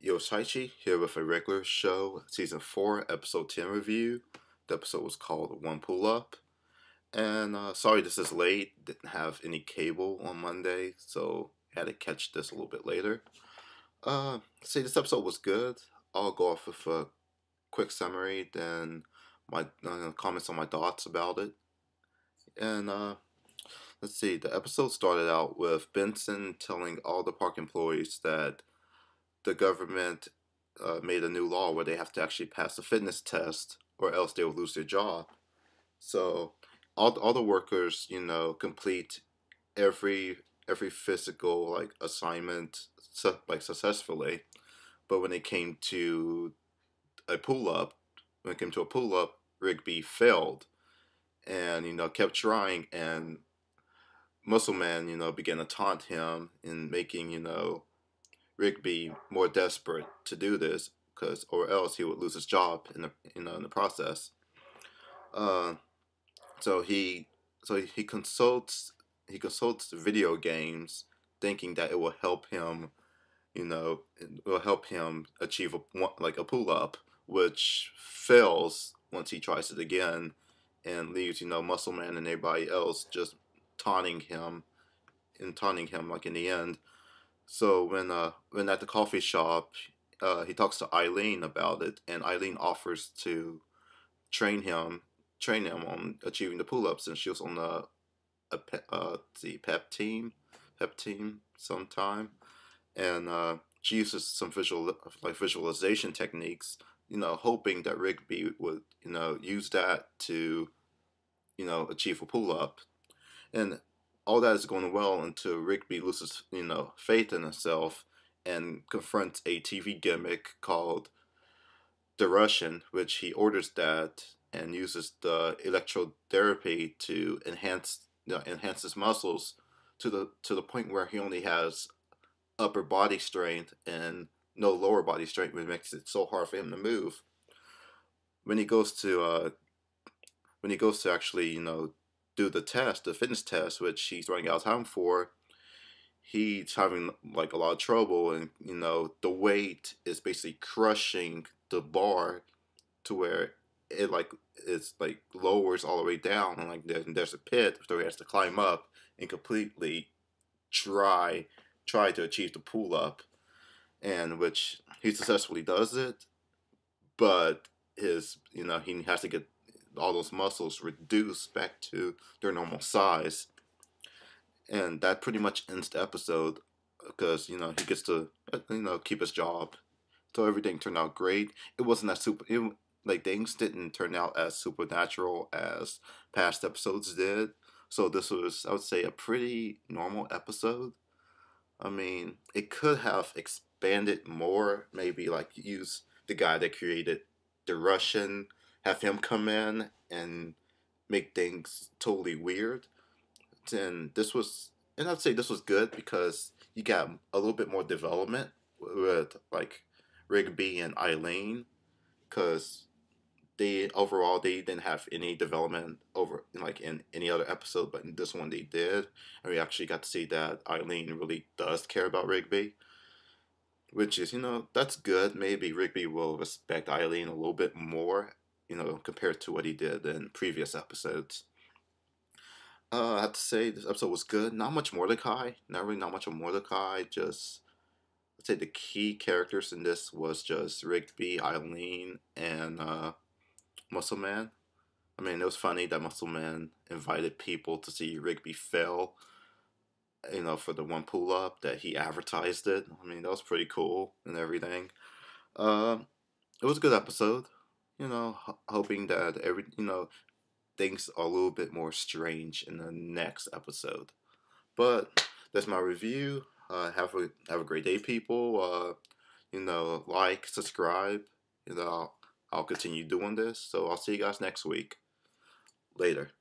Yoshaichi here with a regular show, season 4, episode 10 review. The episode was called One Pull Up. And sorry this is late, didn't have any cable on Monday, so had to catch this a little bit later. See, this episode was good. I'll go off with a quick summary, then my comments on my thoughts about it. And let's see, the episode started out with Benson telling all the park employees that the government made a new law where they have to actually pass a fitness test or else they will lose their job. So all the workers, complete every physical assignment successfully. But when it came to a pull up, Rigby failed and kept trying, and Muscle Man began to taunt him and making Rigby more desperate to do this, or else he would lose his job in the process. Uh, so he consults video games, thinking that it will help him, achieve a pull up, which fails once he tries it again, and leaves Muscle Man and everybody else just taunting him like in the end. So when at the coffee shop, he talks to Eileen about it, and Eileen offers to train him on achieving the pull-ups, and she was on the pep team sometime, and she uses some visualization techniques, hoping that Rigby would use that to achieve a pull-up, and all that is going well until Rigby loses, faith in himself and confronts a TV gimmick called The Russian, which he orders that and uses the electrotherapy to enhance his muscles to the point where he only has upper body strength and no lower body strength, which makes it so hard for him to move. When he goes to actually, do the fitness test, which he's running out of time for, he's having a lot of trouble, and the weight is basically crushing the bar to where it's lowers all the way down, and there's a pit, so he has to climb up and completely try to achieve the pull up, and which he successfully does it, but he has to get all those muscles reduced back to their normal size, and that pretty much ends the episode because he gets to keep his job. So everything turned out great. It wasn't that things didn't turn out as supernatural as past episodes did. So this was, I would say, a pretty normal episode. I mean, it could have expanded more. Maybe use the guy that created The Russian, have him come in and make things totally weird. And I'd say this was good because you got a little bit more development with Rigby and Eileen, because they didn't have any development over in any other episode, but in this one they did, and we actually got to see that Eileen really does care about Rigby, which is that's good. Maybe Rigby will respect Eileen a little bit more, compared to what he did in previous episodes. I have to say this episode was good. Not much Mordecai. Not much of Mordecai. Just, I'd say the key characters in this was just Rigby, Eileen, and Muscle Man. I mean, it was funny that Muscle Man invited people to see Rigby fail, for the one pull up, that he advertised it. I mean, that was pretty cool and everything. Uh, it was a good episode. Hoping that things are a little bit more strange in the next episode. But that's my review. Have a great day, people. Like, subscribe. I'll continue doing this. So I'll see you guys next week. Later.